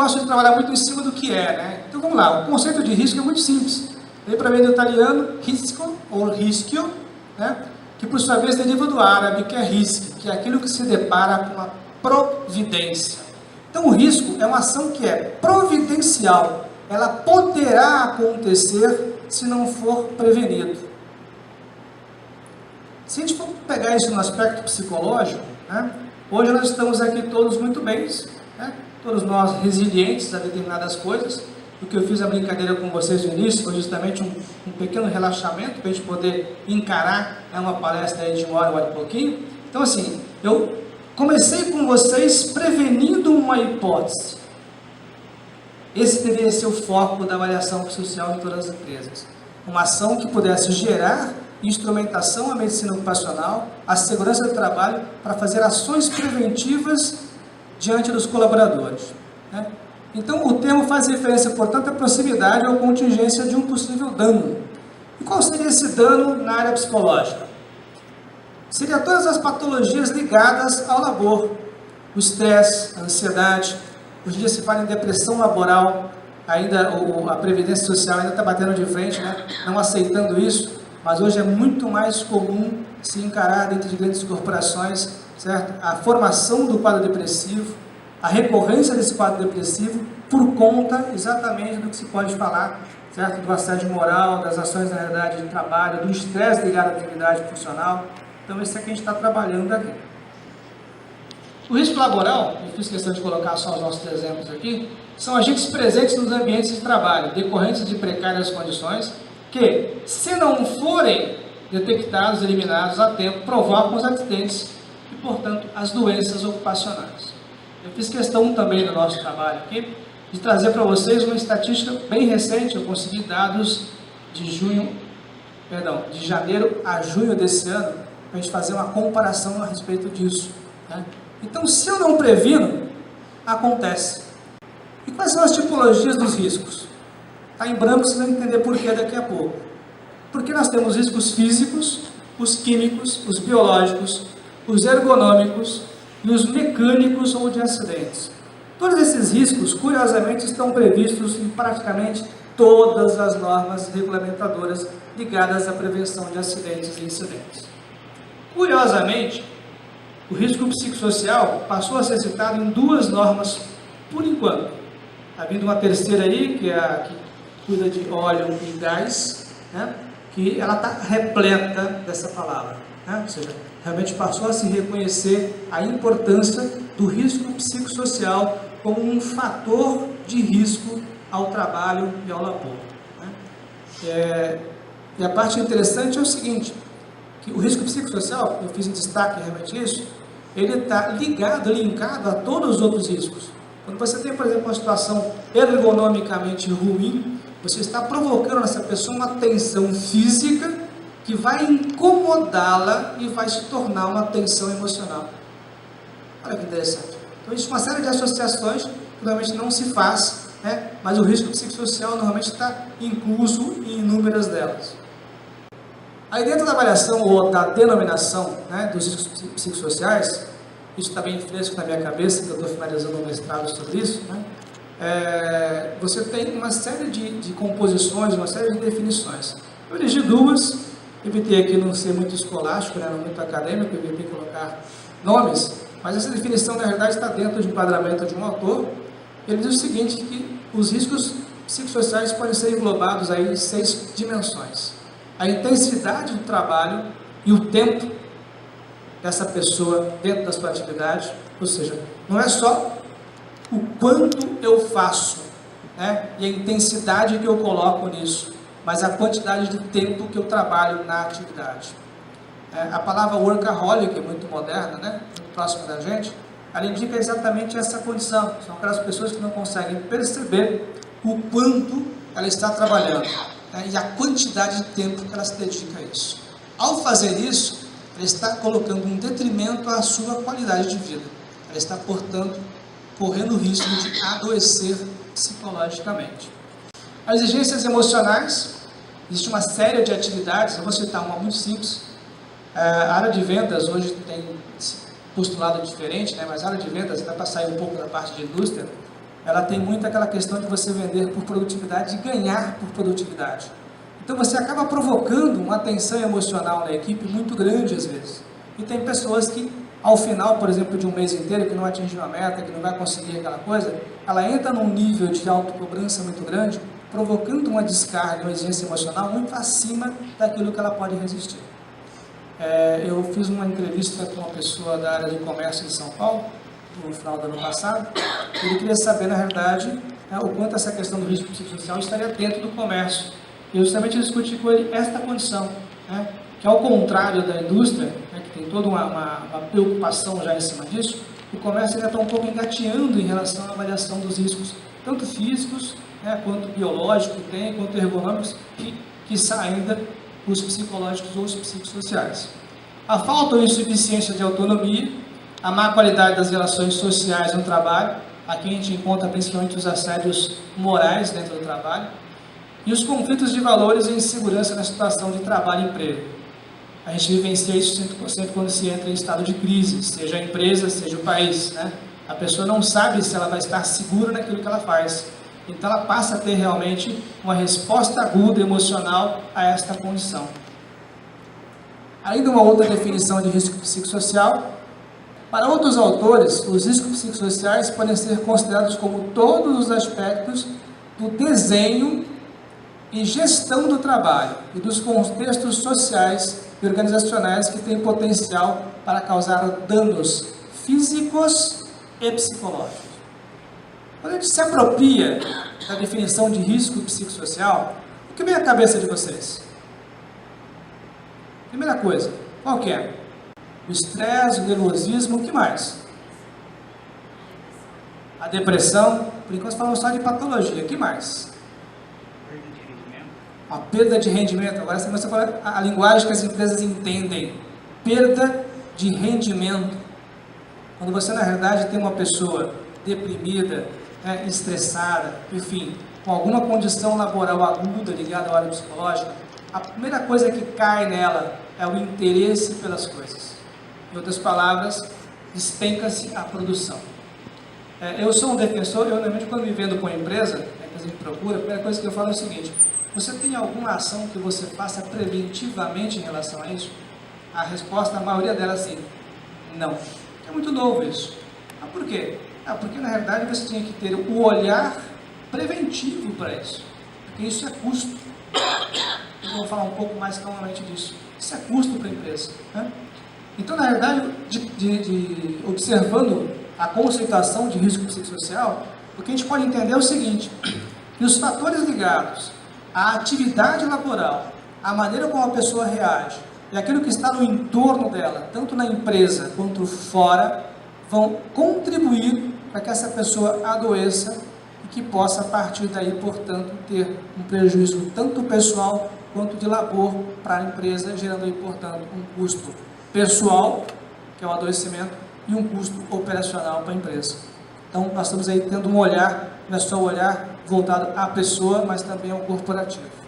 gosto de trabalhar muito em cima do que é, né? Então vamos lá, o conceito de risco é muito simples. Vem para mim do italiano, risco, ou rischio, né? Que por sua vez deriva do árabe, que é risque, que é aquilo que se depara com uma providência. Então o risco é uma ação que é providencial, ela poderá acontecer se não for prevenido. Se a gente for pegar isso no aspecto psicológico, né? Hoje nós estamos aqui todos muito bem, né? Todos nós resilientes a determinadas coisas. O que eu fiz a brincadeira com vocês no início foi justamente um pequeno relaxamento para a gente poder encarar uma palestra aí de uma hora e pouquinho. Então assim, eu comecei com vocês prevenindo uma hipótese. Esse deveria ser o foco da avaliação social de todas as empresas. Uma ação que pudesse gerar instrumentação à medicina ocupacional, à segurança do trabalho, para fazer ações preventivas diante dos colaboradores, né? Então, o termo faz referência, portanto, à proximidade ou contingência de um possível dano. E qual seria esse dano na área psicológica? Seria todas as patologias ligadas ao labor, o estresse, a ansiedade. Hoje em dia se fala em depressão laboral, ainda a Previdência Social ainda está batendo de frente, né? Não aceitando isso, mas hoje é muito mais comum se encarar dentro de grandes corporações, certo? A formação do quadro depressivo, a recorrência desse quadro depressivo por conta exatamente do que se pode falar, certo? Do assédio moral, das ações na realidade de trabalho, do estresse ligado à atividade funcional. Então, esse é que a gente está trabalhando aqui. O risco laboral, eu fiz questão de colocar só os nossos exemplos aqui, são agentes presentes nos ambientes de trabalho, decorrentes de precárias condições, que, se não forem detectados, eliminados a tempo, provocam os acidentes e, portanto, as doenças ocupacionais. Eu fiz questão também no nosso trabalho aqui de trazer para vocês uma estatística bem recente. Eu consegui dados de janeiro a junho desse ano, para a gente fazer uma comparação a respeito disso, né? Então, se eu não previno, acontece. E quais são as tipologias dos riscos? Está em branco, vocês vão entender por que daqui a pouco. Porque nós temos riscos físicos, os químicos, os biológicos, os ergonômicos e os mecânicos ou de acidentes. Todos esses riscos, curiosamente, estão previstos em praticamente todas as normas regulamentadoras ligadas à prevenção de acidentes e incidentes. Curiosamente, o risco psicossocial passou a ser citado em duas normas por enquanto. Está vindo uma terceira aí, que é a que cuida de óleo e gás, né? Que ela está repleta dessa palavra, né? Ou seja, realmente passou a se reconhecer a importância do risco psicossocial como um fator de risco ao trabalho e ao labor, né? E a parte interessante é o seguinte, que o risco psicossocial, eu fiz em destaque realmente isso, ele está linkado a todos os outros riscos. Quando você tem, por exemplo, uma situação ergonomicamente ruim, você está provocando nessa pessoa uma tensão física que vai incomodá-la e vai se tornar uma tensão emocional. Olha que interessante. Então, existe uma série de associações que normalmente não se faz, né? Mas o risco psicossocial normalmente está incluso em inúmeras delas. Aí dentro da avaliação ou da denominação, né, dos riscos psicossociais, isso está bem fresco na minha cabeça, que eu estou finalizando um mestrado sobre isso, né? Você tem uma série de composições, uma série de definições. Eu elegi duas, evitei aqui não ser muito escolástico, né, não muito acadêmico, evitei colocar nomes, mas essa definição na realidade está dentro de um enquadramento de um autor. Ele diz o seguinte, que os riscos psicossociais podem ser englobados aí em 6 dimensões. A intensidade do trabalho e o tempo dessa pessoa dentro da sua atividade, ou seja, não é só o quanto eu faço, né, e a intensidade que eu coloco nisso, mas a quantidade de tempo que eu trabalho na atividade. A palavra workaholic é muito moderna, né, muito próxima da gente, ela indica exatamente essa condição. São aquelas pessoas que não conseguem perceber o quanto ela está trabalhando, né, e a quantidade de tempo que ela se dedica a isso. Ao fazer isso, ela está colocando um detrimento à sua qualidade de vida. Ela está, portanto, correndo o risco de adoecer psicologicamente. As exigências emocionais, existe uma série de atividades, eu vou citar uma muito simples. A área de vendas hoje tem postulado diferente, né, mas a área de vendas, dá para sair um pouco da parte de indústria, ela tem muito aquela questão de você vender por produtividade e ganhar por produtividade. Então você acaba provocando uma tensão emocional na equipe muito grande às vezes. E tem pessoas que, ao final, por exemplo, de um mês inteiro, que não atingiu a meta, que não vai conseguir aquela coisa, ela entra num nível de autocobrança muito grande, provocando uma descarga, uma exigência emocional muito acima daquilo que ela pode resistir. Eu fiz uma entrevista com uma pessoa da área de comércio de São Paulo, no final do ano passado. Ele queria saber, na realidade, o quanto essa questão do risco psicossocial estaria dentro do comércio. E eu justamente discuti com ele esta condição, que ao contrário da indústria, que tem toda uma preocupação já em cima disso, o comércio ainda está um pouco engateando em relação à avaliação dos riscos, tanto físicos, quanto biológicos, quanto ergonômicos, que saem ainda os psicológicos ou os psicossociais. A falta ou insuficiência de autonomia, a má qualidade das relações sociais no trabalho, aqui a gente encontra principalmente os assédios morais dentro do trabalho, e os conflitos de valores e insegurança na situação de trabalho e emprego. A gente vivencia isso sempre quando se entra em estado de crise, seja a empresa, seja o país. A pessoa não sabe se ela vai estar segura naquilo que ela faz. Então ela passa a ter realmente uma resposta aguda emocional a esta condição. Ainda uma outra definição de risco psicossocial. Para outros autores, os riscos psicossociais podem ser considerados como todos os aspectos do desenho e gestão do trabalho e dos contextos sociais e organizacionais que têm potencial para causar danos físicos e psicológicos. Quando a gente se apropria da definição de risco psicossocial, o que vem à cabeça de vocês? Primeira coisa, qual que é? O estresse, o nervosismo, o que mais? A depressão, por enquanto falamos só de patologia, o que mais? A perda de rendimento, agora você fala a linguagem que as empresas entendem, perda de rendimento. Quando você na realidade tem uma pessoa deprimida, estressada, enfim, com alguma condição laboral aguda ligada à área psicológica, a primeira coisa que cai nela é o interesse pelas coisas. Em outras palavras, despenca-se a produção. Eu sou um defensor, eu normalmente quando me vendo com a empresa me procura, a primeira coisa que eu falo é o seguinte: você tem alguma ação que você faça preventivamente em relação a isso? A resposta, a maioria delas, sim. Não. É muito novo isso. Mas por quê? Porque na realidade você tinha que ter o olhar preventivo para isso. Porque isso é custo. Eu vou falar um pouco mais calmamente disso. Isso é custo para a empresa. Então, na realidade, observando a conceituação de risco psicossocial, o que a gente pode entender é o seguinte: que os fatores ligados à atividade laboral, a maneira como a pessoa reage e aquilo que está no entorno dela, tanto na empresa quanto fora, vão contribuir para que essa pessoa adoeça e que possa, a partir daí, portanto, ter um prejuízo tanto pessoal quanto de labor para a empresa, gerando aí, portanto, um custo pessoal, que é o adoecimento, e um custo operacional para a empresa. Então, nós estamos aí tendo um olhar, não é só o olhar voltado à pessoa, mas também ao corporativo.